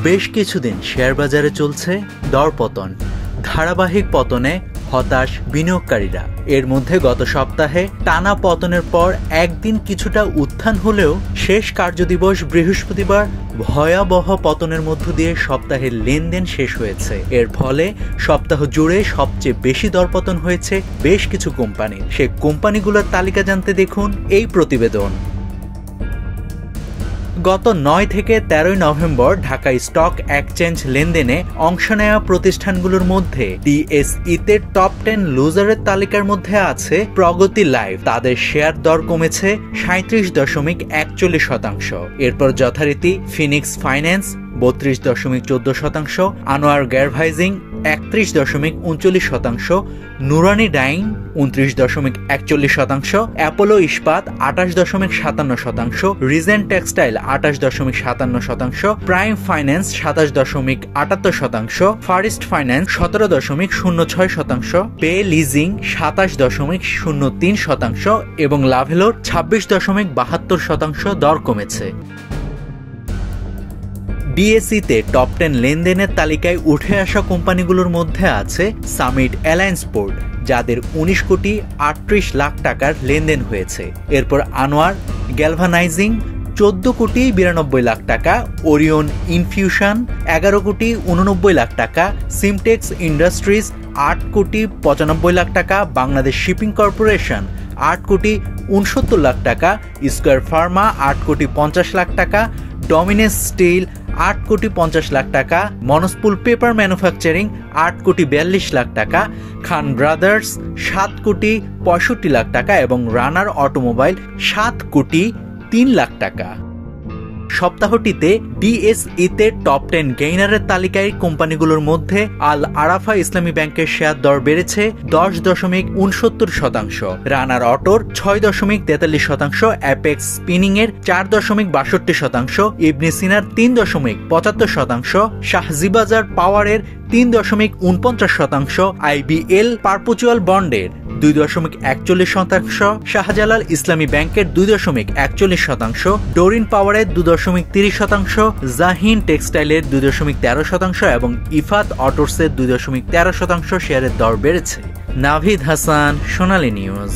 বেশ কিছুদিন শেয়ার বাজারে চলছে দরপতন। ধারাবাহিক পতনে হতাশ বিনিয়োগকারীরা। এর মধ্যে গত সপ্তাহে টানা পতনের পর একদিন কিছুটা উত্থান হলেও শেষ কার্যদিবস বৃহস্পতিবার ভয়াবহ পতনের মধ্য দিয়ে সপ্তাহের লেনদেন শেষ হয়েছে। এর ফলে সপ্তাহ জুড়ে সবচেয়ে বেশি দরপতন হয়েছে বেশ কিছু কোম্পানির। সে কোম্পানিগুলোর তালিকা জানতে দেখুন এই প্রতিবেদন। গত 9 থেকে 13 নভেম্বর ঢাকা স্টক এক্সচেঞ্জ লেনদেনে অংশ নেওয়া প্রতিষ্ঠানগুলোর মধ্যে ডিএসইতে টপ 10 লুজারের তালিকার মধ্যে আছে প্রগতি লাইফ। তাদের শেয়ার দর কমেছে 37.41%। এরপর যথারীতি ফিনিক্স ফাইন্যান্স 32.14%, আনোয়ার গ্যারভাইজিং 31.39%, নুরানি ডাইং 29.41%, অ্যাপোলো ইস্পাত 28.57%, Regent textile 28.57%, prime finance 27.78%, first finance 17.06%, pay leasing 27.03% এবং লাভেলোর 26.72% দর কমেছে। ডিএসইতে টপ 10 লেনদেনের তালিকায় উঠে আসা কোম্পানিগুলোর মধ্যে আছে সামিট অ্যালায়েন্স পোর্ট, যাদের 19 কোটি 38 লাখ টাকার লেনদেন হয়েছে। এরপর আনোয়ার গ্যালভানাইজিং 14 কোটি 92 লাখ টাকা, ওরিয়ন ইনফিউশন 11 কোটি 89 লাখ টাকা, সিমটেক্স ইন্ডাস্ট্রিজ 8 কোটি 95 লাখ টাকা, বাংলাদেশ শিপিং কর্পোরেশন 8 কোটি 69 লাখ টাকা, স্কয়ার ফার্মা 8 কোটি 50 লাখ টাকা, ডমিনেস স্টিল 8 কোটি 50 লাখ টাকা, মনস্পুল পেপার ম্যানুফ্যাকচারিং 8 কোটি 42 লাখ টাকা, খান ব্রাদার্স 7 কোটি 65 লাখ টাকা এবং রানার অটোমোবাইল 7 কোটি 3 লাখ টাকা। সপ্তাহটিতে ডিএসইতে টপ 10 গেইনারের তালিকায় কোম্পানিগুলোর মধ্যে আল আরাফা ইসলামী ব্যাংকের শেয়ার দর বেড়েছে 10.69%, রানার অটোর 6.43%, অ্যাপেক্স স্পিনিং এর 4.62%, ইবনে সিনার 3.75%, শাহজিবাজার পাওয়ারের 3.49%, আইবিএল পারপেচুয়াল বন্ডের 2.41%, শাহজালাল ইসলামী ব্যাংকের 2.41%, ডোরিন পাওয়ারের 2.30%, জাহিন টেক্সটাইলের 2.13% এবং ইফাত অটোসের 2.13% শেয়ারের দর বেড়েছে। নাভিদ হাসান, সোনালী নিউজ।